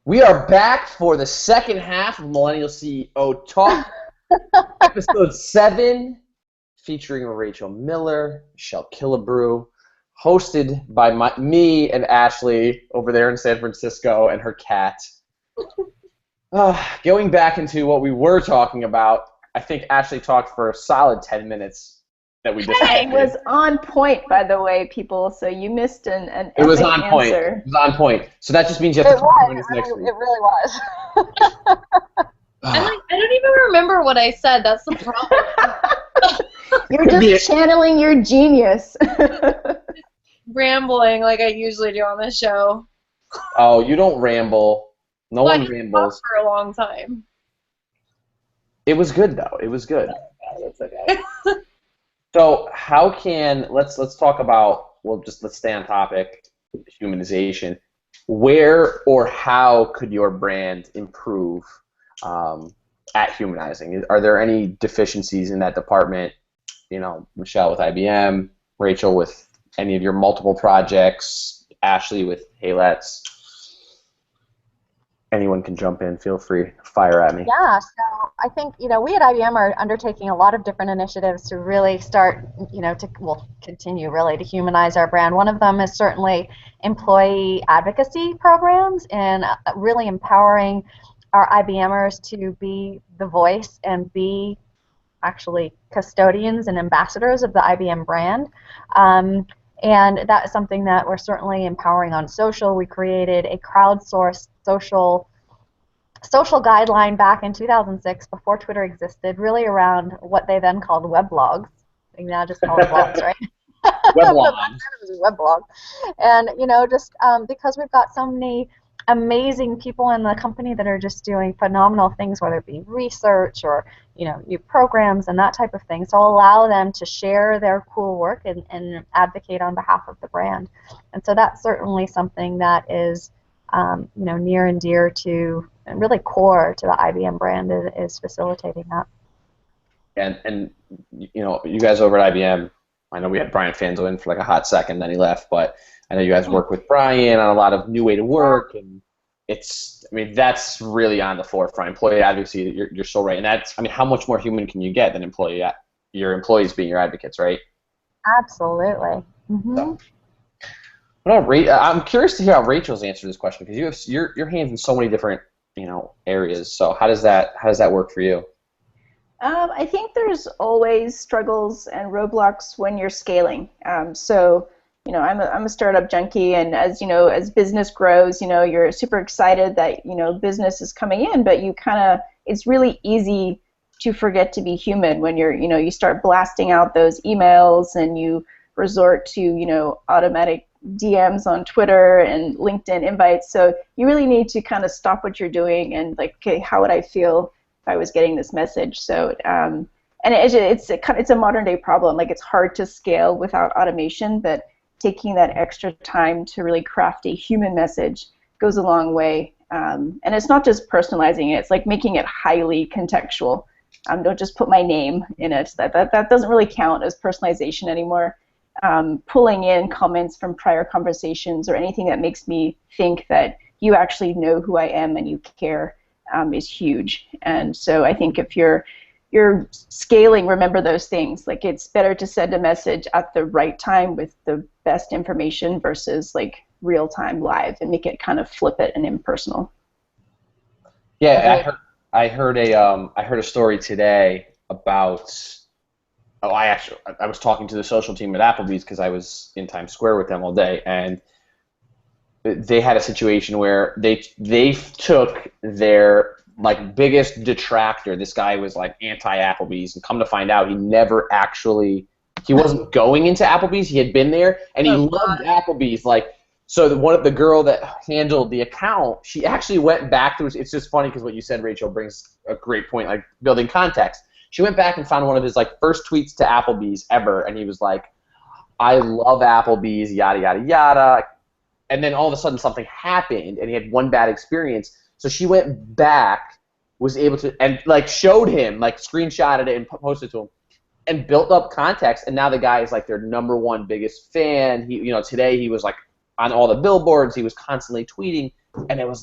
We are back for the second half of Millennial CEO Talk, episode 7, featuring Rachel Miller, Michelle Killebrew, hosted by me and Ashley over there in San Francisco and her cat. Going back into what we were talking about, I think Ashley talked for a solid 10 minutes that we just It was on point, by the way, people, so you missed an It was epic on answer. point. It was on point. So that just means you have to join us next week. It really was. I don't even remember what I said. That's the problem. You're just channeling your genius. Rambling like I usually do on this show. Oh, you don't ramble. No one rambles. For a long time. It was good though. It was good. That's okay. So how can let's talk about let's stay on topic, humanization. Where or how could your brand improve at humanizing? Are there any deficiencies in that department? You know, Michelle with IBM, Rachel with any of your multiple projects, Ashley with Hey Let's. Anyone can jump in. Feel free. Fire at me. Yeah, so I think, we at IBM are undertaking a lot of different initiatives to really start, continue really to humanize our brand. One of them is certainly employee advocacy programs and really empowering our IBMers to be the voice and be actually custodians and ambassadors of the IBM brand. And that is something that we're certainly empowering on social. We created a crowdsourced social guideline back in 2006 before Twitter existed, really around what they then called weblogs. They now just call it blogs, right? Weblogs. It was a weblog. And, just because we've got so many amazing people in the company that are just doing phenomenal things, whether it be research or new programs and that type of thing. So allow them to share their cool work and advocate on behalf of the brand. And so that's certainly something that is near and dear to and really core to the IBM brand is facilitating that. And you guys over at IBM, I know we had Brian Fanzo in for like a hot second, then he left, but I know you guys work with Brian on a lot of new way to work, and that's really on the forefront. Employee advocacy, you're so right, and that's, how much more human can you get than your employees being your advocates, right? Absolutely. Mm-hmm. So, I'm curious to hear how Rachel's answered this question, because you have your hands in so many different areas. So how does that work for you? I think there's always struggles and roadblocks when you're scaling. I'm a startup junkie, and as business grows, you're super excited that business is coming in, but it's really easy to forget to be human when you start blasting out those emails and you resort to automatic DMs on Twitter and LinkedIn invites. So you really need to kind of stop what you're doing and okay, how would I feel if I was getting this message? So and it's a modern day problem. It's hard to scale without automation, but taking that extra time to really craft a human message goes a long way. And it's not just personalizing it, it's like making it highly contextual. Don't just put my name in it. That doesn't really count as personalization anymore. Pulling in comments from prior conversations or anything that makes me think that you actually know who I am and you care is huge. And so I think if you're scaling, remember those things. It's better to send a message at the right time with the best information versus real time live, and make it kind of flip it and impersonal. Yeah, I heard a story today about. I was talking to the social team at Applebee's because I was in Times Square with them all day, and they had a situation where they took their biggest detractor. This guy was anti-Applebee's, and come to find out, he wasn't going into Applebee's. He had been there, and he loved Applebee's. So the girl that handled the account, she actually went back. It's just funny because what you said, Rachel, brings a great point, building context. She went back and found one of his first tweets to Applebee's ever, and he was like, "I love Applebee's, yada yada yada." And then all of a sudden something happened, and he had one bad experience. So she went back, was able to, and showed him, screenshotted it and posted it to him, and built up context. And now the guy is their #1 biggest fan. He, today he was on all the billboards. He was constantly tweeting, and it was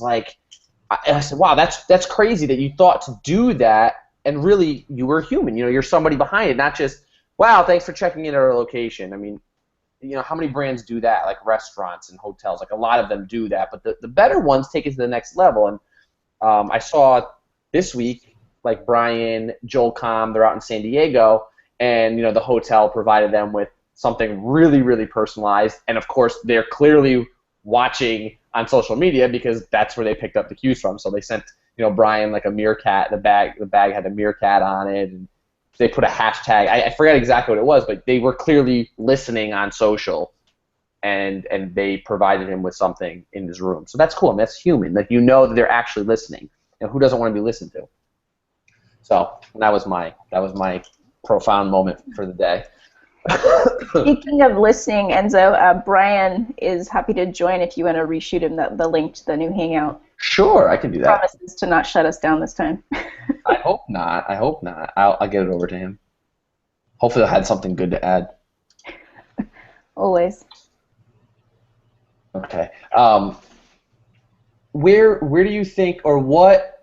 And I said, wow, that's crazy that you thought to do that, and really you were human. You're somebody behind it, not just, wow, thanks for checking in at our location. I mean, how many brands do that, like restaurants and hotels? Like a lot of them do that, but the better ones take it to the next level. And I saw this week, like Brian, Joel Com, they're out in San Diego, and the hotel provided them with something really, really personalized. And of course, they're clearly watching on social media because that's where they picked up the cues from. So they sent Brian like a meerkat. The bag had a meerkat on it, and they put a hashtag. I forget exactly what it was, but they were clearly listening on social, and they provided him with something in his room. So that's cool. I mean, that's human. Like that they're actually listening. Who doesn't want to be listened to? So that was my profound moment for the day. Speaking of listening, Enzo, Brian is happy to join if you want to reshoot him the link to the new Hangout. Sure, I can do that. Promises to not shut us down this time. I hope not. I'll get it over to him. Hopefully I had something good to add. Always. Okay. Where do you think, or what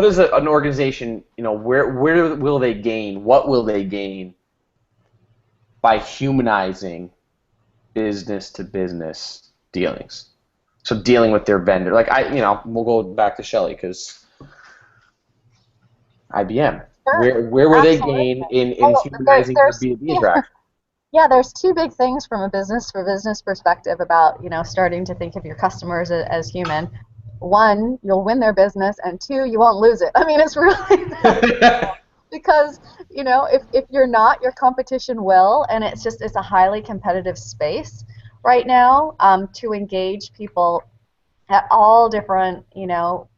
is an organization, where will they gain? What will they gain by humanizing business to business dealings? So dealing with their vendor, like we'll go back to Shelley because IBM. Sure. Where will they Absolutely. gain in humanizing their B2B interaction? Yeah, there's two big things from a business perspective about starting to think of your customers as human. One, you'll win their business, and two, you won't lose it. I mean, it's really because if you're not, your competition will, and it's a highly competitive space right now to engage people at all different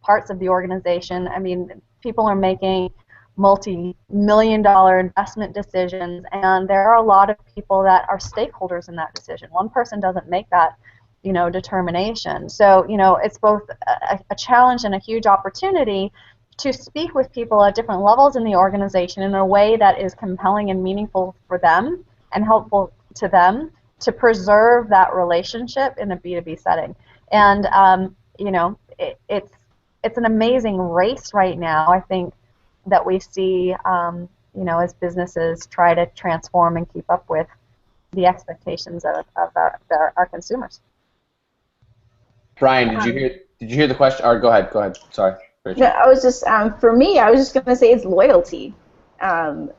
parts of the organization. I mean, people are making multi-million-dollar investment decisions, and there are a lot of people that are stakeholders in that decision. One person doesn't make that determination. So it's both a challenge and a huge opportunity to speak with people at different levels in the organization in a way that is compelling and meaningful for them and helpful to them to preserve that relationship in a B2B setting. And it's an amazing race right now, I think, that we see as businesses try to transform and keep up with the expectations of our consumers. Brian, did you hear the question? Or go ahead. Sorry. No, I was just for me, I was just going to say it's loyalty.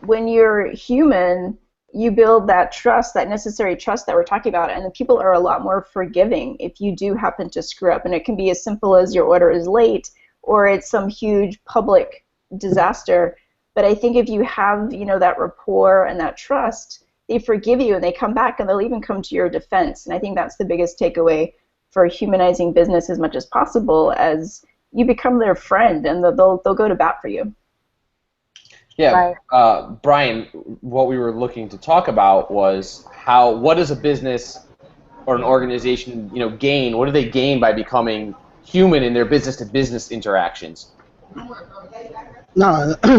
When you're human, you build that trust, that necessary trust that we're talking about, and the people are a lot more forgiving if you do happen to screw up. And it can be as simple as your order is late, or it's some huge public disaster. But I think if you have that rapport and that trust, they forgive you and they come back and they'll even come to your defense. And I think that's the biggest takeaway for humanizing business as much as possible, as you become their friend and they'll go to bat for you. Yeah, right. Brian, what we were looking to talk about was what does a business or an organization gain? What do they gain by becoming human in their business-to-business interactions? No, I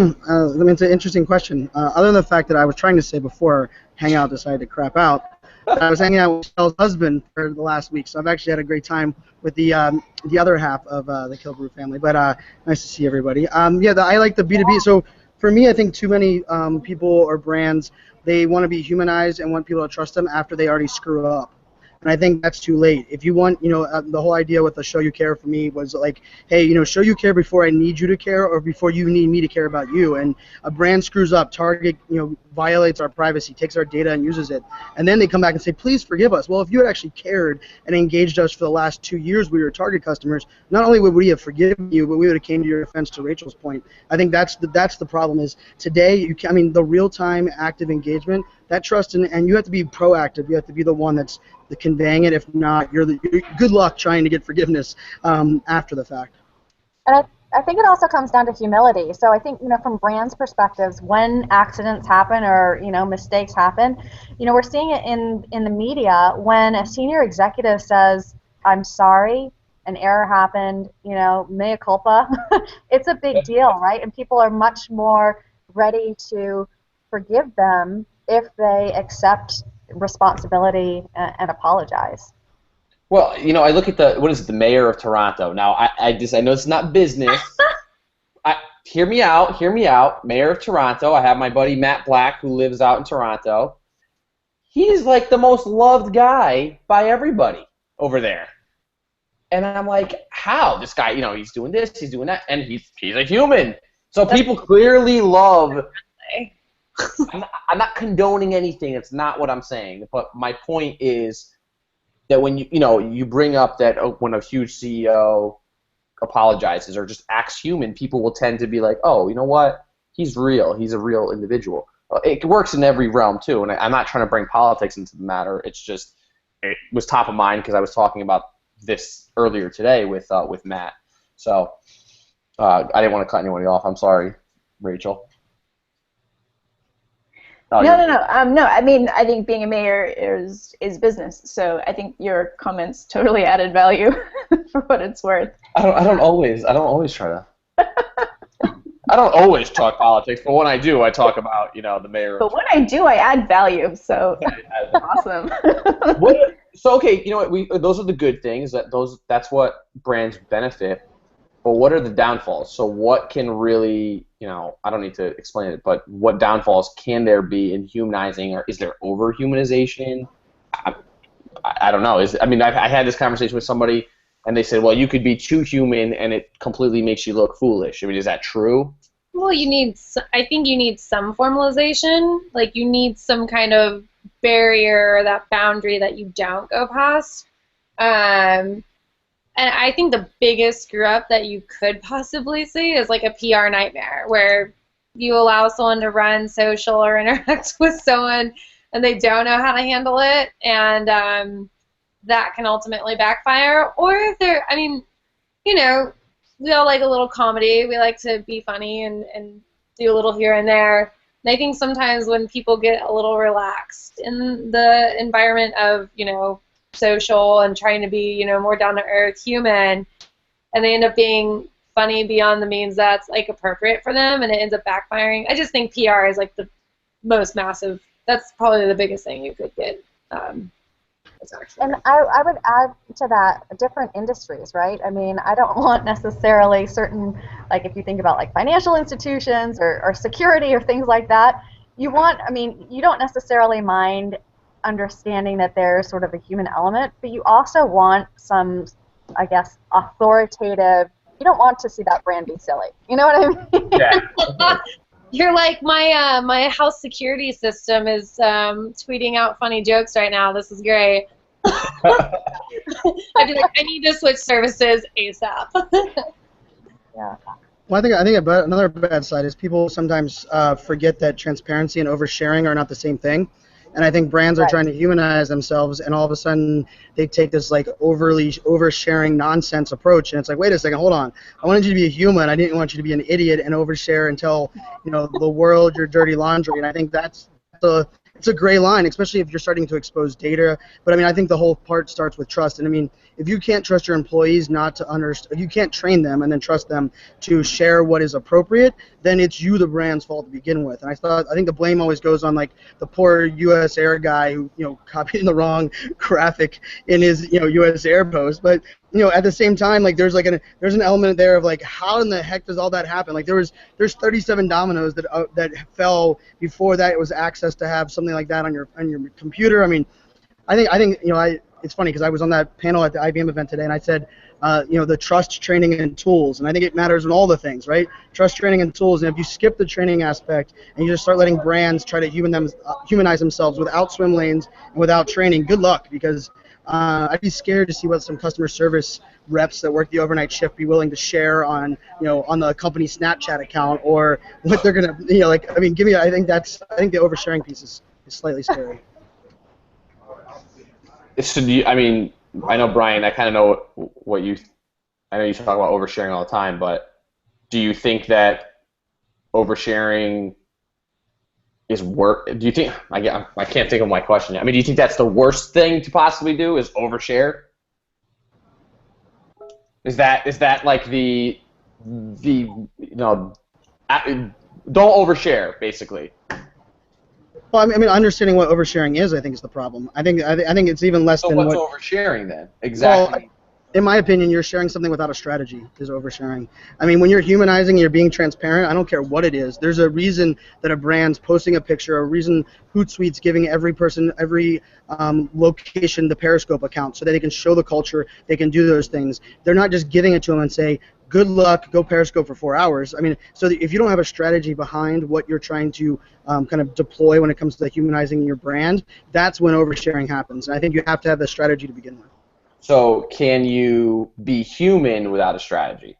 mean, it's an interesting question. Other than the fact that I was trying to say before Hangout decided to crap out, I was hanging out with Michelle's husband for the last week, so I've actually had a great time with the other half of the Kilbrew family. But nice to see everybody. I like the B2B. So for me, I think too many people or brands, they want to be humanized and want people to trust them after they already screw up. And I think that's too late. If you want, the whole idea with the show you care for me was like, hey, show you care before I need you to care or before you need me to care about you. And a brand screws up, Target, violates our privacy, takes our data and uses it. And then they come back and say, please forgive us. Well, if you had actually cared and engaged us for the last 2 years, we were Target customers, not only would we have forgiven you, but we would have came to your defense, to Rachel's point. I think that's the problem is today, the real-time active engagement, that trust, and you have to be proactive. You have to be the one that's conveying it. If not, you're good luck trying to get forgiveness after the fact. And I think it also comes down to humility. So I think, from brands' perspectives, when accidents happen or, mistakes happen, we're seeing it in the media when a senior executive says, I'm sorry, an error happened, mea culpa. It's a big deal, right? And people are much more ready to forgive them if they accept responsibility and apologize. Well, I look at the mayor of Toronto. Now, I know it's not business. Hear me out. Hear me out. Mayor of Toronto. I have my buddy Matt Black who lives out in Toronto. He's like the most loved guy by everybody over there. And I'm like, how? This guy, he's doing this, he's doing that, and he's a human. So people clearly love. I'm not condoning anything. It's not what I'm saying. But my point is that when you bring up that when a huge CEO apologizes or just acts human, people will tend to be like, oh, you know what? He's real. He's a real individual. It works in every realm too, and I'm not trying to bring politics into the matter. It's just it was top of mind because I was talking about this earlier today with Matt. So I didn't want to cut anybody off. I'm sorry, Rachel. No. I mean, I think being a mayor is business. So I think your comments totally added value for what it's worth. I don't always try to. I don't always talk politics, but when I do, I talk about the mayor. But when I do, I add value. So awesome. So okay, those are the good things. That's what brands benefit. But what are the downfalls? So what can really, I don't need to explain it, but what downfalls can there be in humanizing, or is there over-humanization? I don't know. I had this conversation with somebody, and they said, well, you could be too human, and it completely makes you look foolish. I mean, is that true? Well, I think you need some formalization. Like, you need some kind of barrier, that boundary that you don't go past. And I think the biggest screw up that you could possibly see is like a PR nightmare where you allow someone to run social or interact with someone and they don't know how to handle it, and that can ultimately backfire. Or if they're, we all like a little comedy. We like to be funny and do a little here and there. And I think sometimes when people get a little relaxed in the environment of, social and trying to be, more down-to-earth human, and they end up being funny beyond the means that's, like, appropriate for them, and it ends up backfiring. I just think PR is, like, the most massive. That's probably the biggest thing you could get. And I would add to that different industries, right? I mean, I don't want necessarily certain, like if you think about like financial institutions or security or things like that, you don't necessarily mind understanding that there's sort of a human element, but you also want some, I guess, authoritative. You don't want to see that brand be silly. You know what I mean? Yeah. You're like, my house security system is tweeting out funny jokes right now. This is great. I'd be like, I need to switch services ASAP. Yeah. Well, I think another bad side is people sometimes forget that transparency and oversharing are not the same thing. And I think brands are trying to humanize themselves, and all of a sudden they take this like overly oversharing nonsense approach, and it's like, wait a second, hold on. I wanted you to be a human. I didn't want you to be an idiot and overshare and tell the world your dirty laundry. And I think it's a gray line, especially if you're starting to expose data. But I think the whole part starts with trust. And if you can't trust your employees if you can't train them and then trust them to share what is appropriate, then it's you, the brand's fault to begin with. And I think the blame always goes on like the poor U.S. Air guy who copied the wrong graphic in his U.S. Air post. But at the same time, like there's an element there of like, how in the heck does all that happen? Like there's 37 dominoes that fell before that it was access to have something like that on your computer. I think it's funny because I was on that panel at the IBM event today, and I said the trust, training, and tools, and I think it matters in all the things, right? Trust, training, and tools. And if you skip the training aspect and you just start letting brands try to humanize themselves without swim lanes and without training, good luck, because I'd be scared to see what some customer service reps that work the overnight shift be willing to share on the company Snapchat account, or what they're gonna I think the oversharing piece is slightly scary. So I know, Brian, I kind of know what I know you talk about oversharing all the time, but do you think that oversharing is do you think, I can't think of my question. Do you think that's the worst thing to possibly do, is overshare? Is that like don't overshare, basically? Well, I mean, understanding what oversharing is, I think, is the problem. I think it's even less So than what's what. oversharing then? Well, Exactly. in my opinion, you're sharing something without a strategy is oversharing. I mean, when you're humanizing, you're being transparent. I don't care what it is. There's a reason that a brand's posting a picture, a reason Hootsuite's giving every person, every location the Periscope account so that they can show the culture, they can do those things. They're not just giving it to them and say, good luck, go Periscope for 4 hours. I mean, so if you don't have a strategy behind what you're trying to kind of deploy when it comes to humanizing your brand, that's when oversharing happens. And I think you have to have the strategy to begin with. So can you be human without a strategy?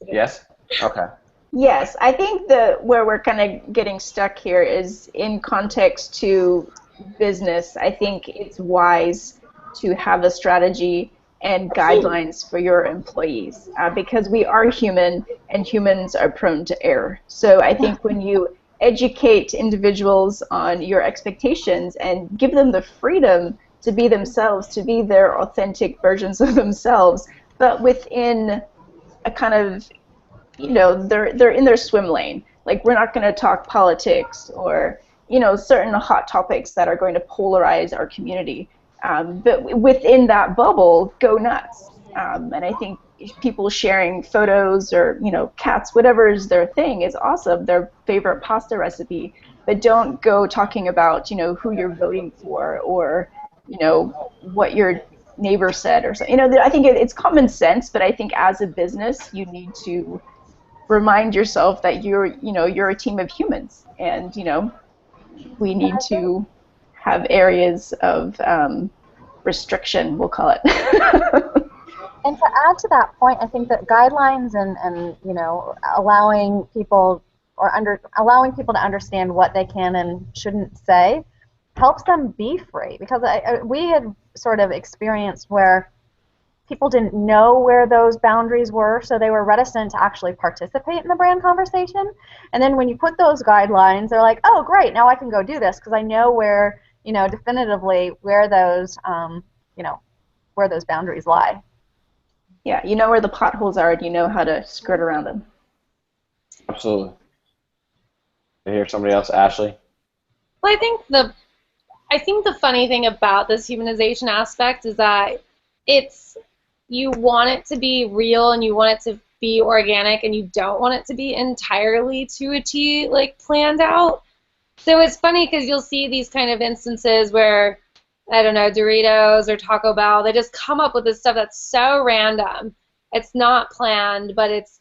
Yes? Okay. Yes, I think where we're kind of getting stuck here is in context to business. I think it's wise to have a strategy and guidelines for your employees because we are human and humans are prone to error. So I think when you educate individuals on your expectations and give them the freedom to be themselves, to be their authentic versions of themselves, but within a kind of they're in their swim lane. Like we're not going to talk politics or certain hot topics that are going to polarize our community. But within that bubble, go nuts. And I think people sharing photos or cats, whatever is their thing, is awesome. Their favorite pasta recipe, but don't go talking about who you're voting for or what your neighbor said or something. I think it's common sense, but I think as a business, you need to remind yourself that you're a team of humans, and we need to have areas of restriction, we'll call it. And to add to that point, I think that guidelines and allowing people to understand what they can and shouldn't say helps them be free, because we had sort of experienced where people didn't know where those boundaries were, so they were reticent to actually participate in the brand conversation. And then when you put those guidelines, they're like, oh, great, now I can go do this because I know where, definitively where those, where those boundaries lie. Yeah, you know where the potholes are, and you know how to skirt around them. Absolutely. I hear somebody else, Ashley. Well, I think the funny thing about this humanization aspect is that you want it to be real and you want it to be organic and you don't want it to be entirely to a T planned out. So it's funny because you'll see these kind of instances where, I don't know, Doritos or Taco Bell, they just come up with this stuff that's so random. It's not planned, but it's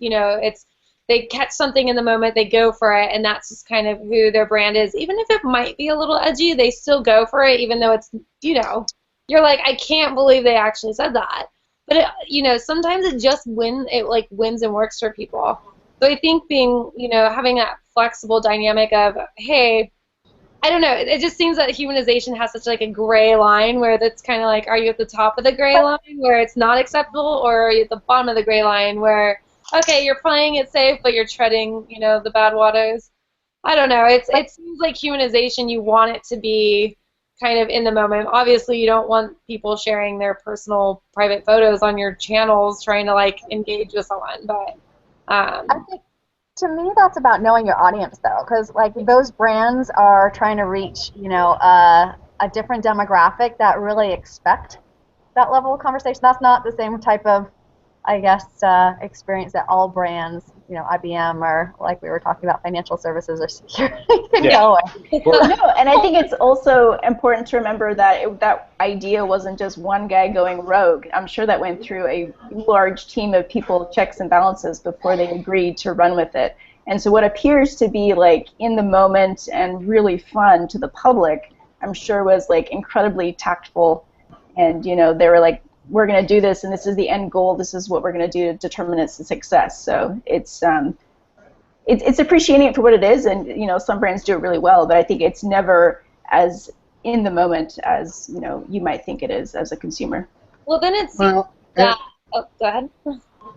they catch something in the moment, they go for it, and that's just kind of who their brand is. Even if it might be a little edgy, they still go for it, even though it's, you're like, I can't believe they actually said that. But sometimes it just wins and works for people. So I think having that flexible dynamic of, hey, I don't know, it just seems that humanization has such a gray line where that's kind of like, are you at the top of the gray line where it's not acceptable, or are you at the bottom of the gray line where, okay, you're playing it safe, but you're treading, the bad waters? I don't know. It seems like humanization, you want it to be kind of in the moment. Obviously, you don't want people sharing their personal private photos on your channels trying to engage with someone, but I think to me that's about knowing your audience, though, because those brands are trying to reach a different demographic that really expect that level of conversation. That's not the same type of, I guess, experience that all brands, IBM or, like we were talking about, financial services or security can go with. No, and I think it's also important to remember that that idea wasn't just one guy going rogue. I'm sure that went through a large team of people, checks and balances, before they agreed to run with it. And so what appears to be in the moment and really fun to the public, I'm sure was incredibly tactful, and they were we're going to do this, and this is the end goal. This is what we're going to do to determine its success. So it's appreciating it for what it is, and some brands do it really well, but I think it's never as in the moment as you might think it is as a consumer. Well, then it's that. Oh, go ahead.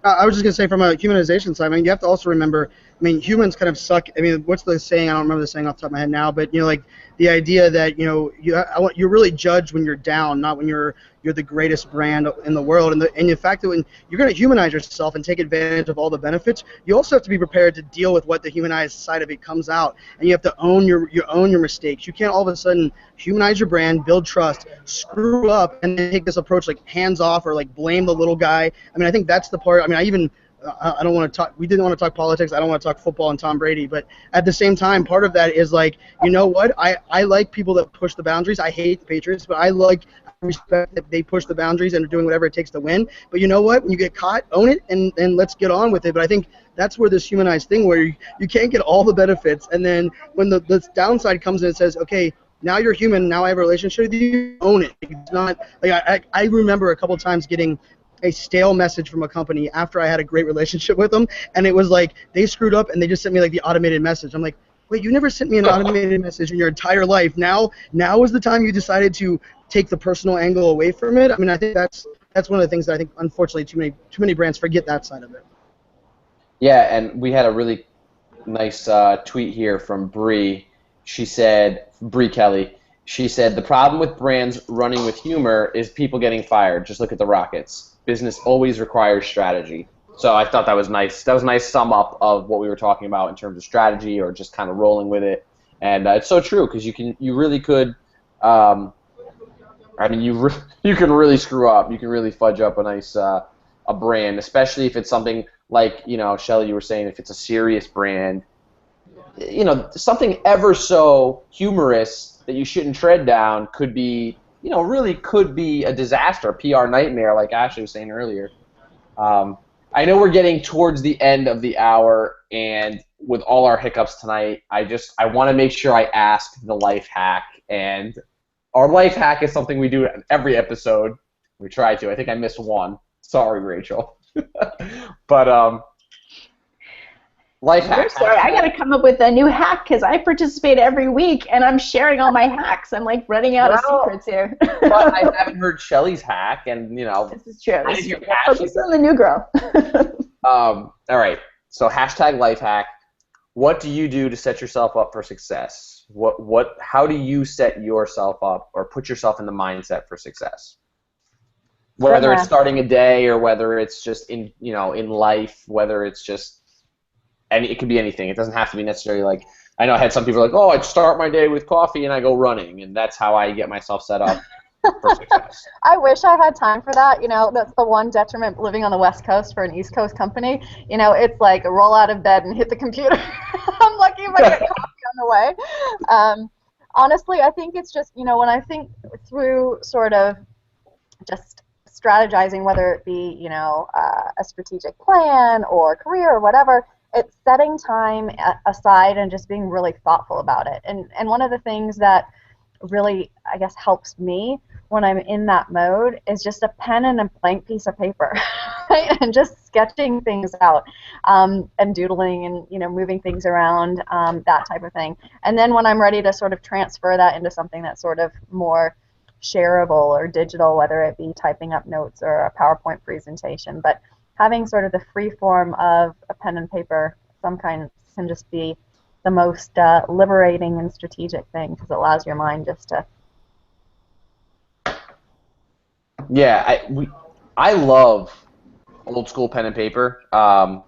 I was just going to say, from a humanization side, I mean, you have to also remember I mean, humans kind of suck. I mean, what's the saying? I don't remember the saying off the top of my head now, but like the idea that you're really judged when you're down, not when you're the greatest brand in the world. And the fact that when you're going to humanize yourself and take advantage of all the benefits, you also have to be prepared to deal with what the humanized side of it comes out, and you have to own your mistakes. You can't all of a sudden humanize your brand, build trust, screw up, and then take this approach like hands off or like blame the little guy. I mean, I think that's the part. I mean, I don't want to talk. We didn't want to talk politics. I don't want to talk football and Tom Brady. But at the same time, part of that is like, you know what? I like people that push the boundaries. I hate the Patriots, but I respect that they push the boundaries and are doing whatever it takes to win. But you know what? When you get caught, own it and let's get on with it. But I think that's where this humanized thing, where you can't get all the benefits, and then when the downside comes in and says, okay, now you're human. Now I have a relationship with you. Own it. It's not like I remember a couple of times getting a stale message from a company after I had a great relationship with them, and it was like they screwed up and they just sent me like the automated message. I'm like, wait, you never sent me an automated message in your entire life. Now is the time you decided to take the personal angle away from it. I mean, I think that's one of the things that I think unfortunately too many brands forget that side of it. Yeah, and we had a really nice tweet here from Bree. She said, Bree Kelly. She said, the problem with brands running with humor is people getting fired. Just look at the Rockets. Business always requires strategy. So I thought that was nice. That was a nice sum up of what we were talking about in terms of strategy or just kind of rolling with it. And it's so true because you really could. I mean, you can really screw up. You can really fudge up a nice a brand, especially if it's something like Shelly, you were saying, if it's a serious brand. Something ever so humorous that you shouldn't tread down could be, really could be a disaster, a PR nightmare, like Ashley was saying earlier. I know we're getting towards the end of the hour, and with all our hiccups tonight, I want to make sure I ask the life hack. And our life hack is something we do in every episode. We try to. I think I missed one. Sorry, Rachel. But life hack. Sorry, I got to come up with a new hack because I participate every week and I'm sharing all my hacks. I'm like running out of secrets here. But I haven't heard Shelly's hack, and This is true. Focus on the new girl. All right. So hashtag life hack. What do you do to set yourself up for success? How do you set yourself up or put yourself in the mindset for success? Whether it's starting a day or whether it's just in life, whether it's just it could be anything. It doesn't have to be necessarily like, I know I had some people like, oh, I start my day with coffee and I go running, and that's how I get myself set up for success. I wish I had time for that. That's the one detriment living on the West Coast for an East Coast company. It's like roll out of bed and hit the computer. I'm lucky if I get coffee on the way. Honestly, I think it's just, when I think through sort of just strategizing, whether it be, a strategic plan or career or whatever, it's setting time aside and just being really thoughtful about it. And one of the things that really, I guess, helps me when I'm in that mode is just a pen and a blank piece of paper, right? And just sketching things out and doodling and, moving things around, that type of thing. And then when I'm ready to sort of transfer that into something that's sort of more shareable or digital, whether it be typing up notes or a PowerPoint presentation, but having sort of the free form of a pen and paper, some kind, can just be the most liberating and strategic thing because it allows your mind just to. Yeah, I love old school pen and paper. I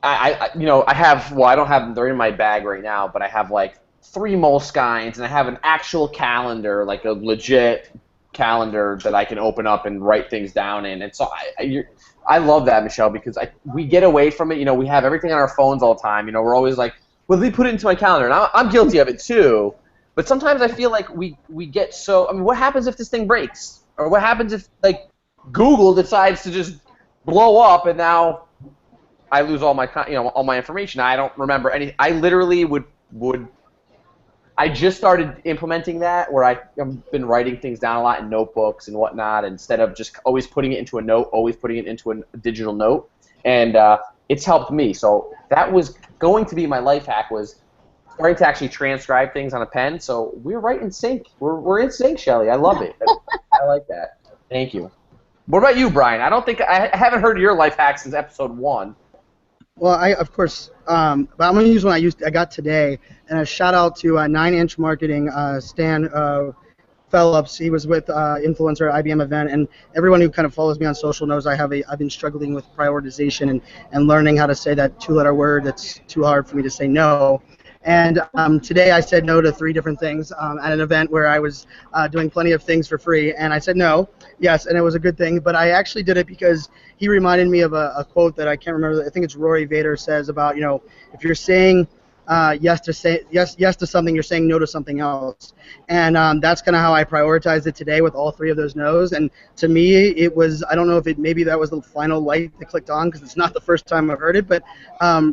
have, well, I don't have them, they're in my bag right now, but I have like 3 Moleskines, and I have an actual calendar, like a legit calendar that I can open up and write things down in. And so I love that, Michelle, because we get away from it. We have everything on our phones all the time. We're always like, well, let me put it into my calendar. And I'm guilty of it too. But sometimes I feel like we get so, what happens if this thing breaks? Or what happens if, like, Google decides to just blow up and now I lose all my, all my information. I don't remember any. I literally would I just started implementing that where I've been writing things down a lot in notebooks and whatnot instead of just always putting it into a note, always putting it into a digital note. And it's helped me. So that was going to be my life hack, was starting to actually transcribe things on a pen. So we're right in sync. We're in sync, Shelly. I love it. I like that. Thank you. What about you, Brian? I haven't heard your life hack since episode 1. Well, of course, but I'm going to use one I got today, and a shout out to 9 Inch Marketing, Stan Phillips. He was with influencer at IBM event, and everyone who kind of follows me on social knows I've been struggling with prioritization and learning how to say that 2-letter word that's too hard for me to say no. And today I said no to 3 different things at an event where I was doing plenty of things for free, and I said no, yes, and it was a good thing. But I actually did it because he reminded me of a quote that I can't remember. I think it's Rory Vader says about, if you're saying yes to something, you're saying no to something else. And that's kind of how I prioritized it today with all 3 of those no's. And to me, it was, I don't know if maybe that was the final light that clicked on because it's not the first time I've heard it, but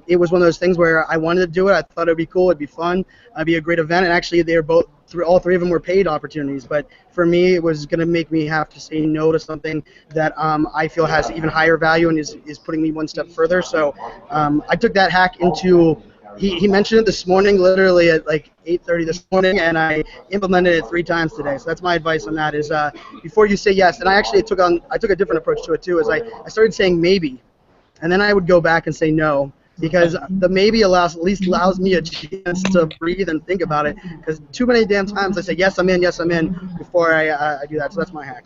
it was one of those things where I wanted to do it. I thought it would be cool. It'd be fun. It'd be a great event. And actually, they were both, all 3 of them were paid opportunities. But for me, it was going to make me have to say no to something that I feel has even higher value and is putting me one step further. So I took that hack into. He mentioned it this morning, literally at like 8:30 this morning, and I implemented it 3 times today. So that's my advice on that: is before you say yes. And I actually took a different approach to it too. Is I started saying maybe, and then I would go back and say no, because the maybe at least allows me a chance to breathe and think about it. Because too many damn times I say yes, I'm in before I do that. So that's my hack.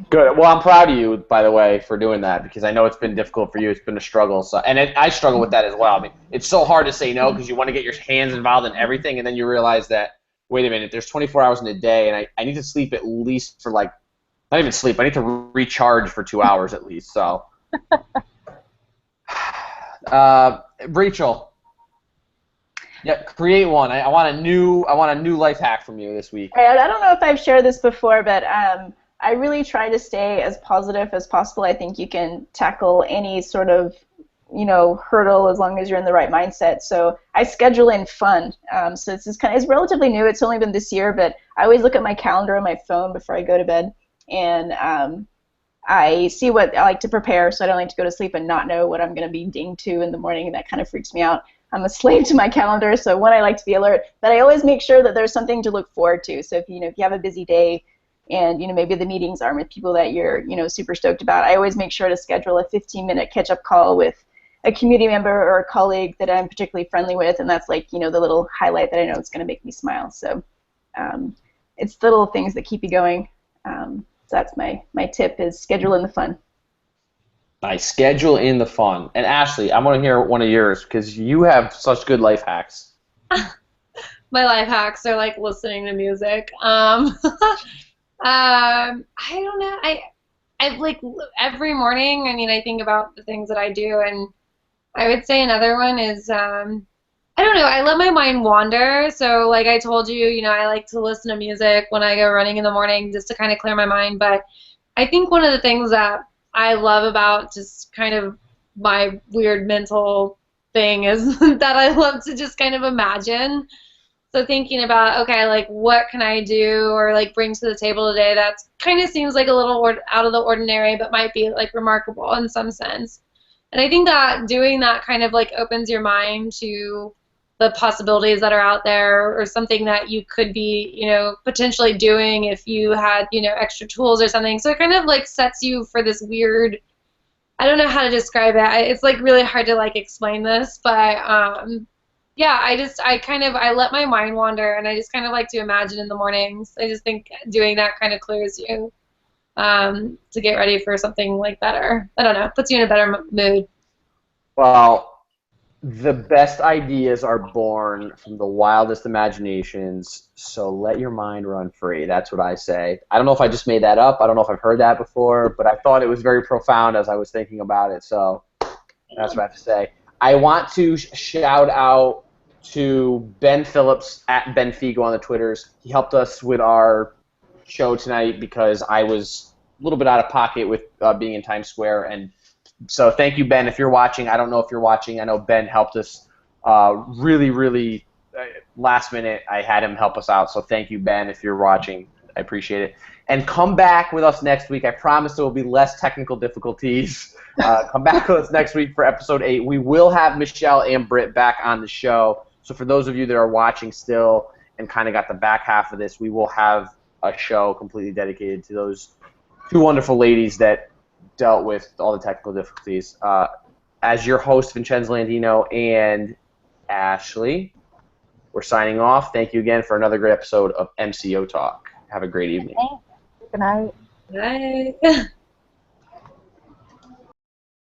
Good. Well, I'm proud of you, by the way, for doing that, because I know it's been difficult for you. It's been a struggle. So, and I struggle with that as well. I mean, it's so hard to say no because you want to get your hands involved in everything, and then you realize that, wait a minute, there's 24 hours in a day, and I need to sleep at least for not even sleep. I need to recharge for 2 hours at least. So, Rachel, yeah, create one. I want a new life hack from you this week. I don't know if I've shared this before, but I really try to stay as positive as possible. I think you can tackle any sort of, hurdle as long as you're in the right mindset. So I schedule in fun. So it's relatively new. It's only been this year, but I always look at my calendar on my phone before I go to bed, and I see what I like to prepare. So I don't like to go to sleep and not know what I'm going to be dinged to in the morning, and that kind of freaks me out. I'm a slave to my calendar, so one, I like to be alert, but I always make sure that there's something to look forward to. So if you have a busy day, and maybe the meetings aren't with people that you're super stoked about, I always make sure to schedule a 15-minute catch-up call with a community member or a colleague that I'm particularly friendly with, and that's like the little highlight that I know is going to make me smile. So it's the little things that keep you going. So that's my tip, is schedule in the fun. I schedule in the fun. And Ashley, I want to hear one of yours because you have such good life hacks. My life hacks are like listening to music. I don't know. I like every morning. I mean, I think about the things that I do, and I would say another one is I don't know. I let my mind wander. So like I told you, I like to listen to music when I go running in the morning just to kind of clear my mind. But I think one of the things that I love about just kind of my weird mental thing is that I love to just kind of imagine. So thinking about, okay, like what can I do or like bring to the table today that kind of seems like a little out of the ordinary, but might be like remarkable in some sense. And I think that doing that kind of like opens your mind to the possibilities that are out there, or something that you could be, potentially doing if you had, extra tools or something. So it kind of like sets you for this weird, I don't know how to describe it. It's like really hard to like explain this, but yeah, I let my mind wander, and I just kind of like to imagine in the mornings. I just think doing that kind of clears you to get ready for something like better. I don't know, puts you in a better mood. Well, the best ideas are born from the wildest imaginations, so let your mind run free. That's what I say. I don't know if I just made that up. I don't know if I've heard that before, but I thought it was very profound as I was thinking about it, so that's what I have to say. I want to shout out to Ben Phillips at Ben Figo on the Twitters. He helped us with our show tonight because I was a little bit out of pocket with being in Times Square, and so thank you, Ben. If you're watching, I don't know if you're watching. I know Ben helped us really, really last minute. I had him help us out, so thank you, Ben, if you're watching. I appreciate it. And come back with us next week. I promise there will be less technical difficulties. Come back with us next week for episode 8. We will have Michelle and Britt back on the show. So for those of you that are watching still and kind of got the back half of this, we will have a show completely dedicated to those 2 wonderful ladies that dealt with all the technical difficulties. as your host, Vincenzo Landino and Ashley, we're signing off. Thank you again for another great episode of MCO Talk. Have a great evening. Thanks. Good night. Bye.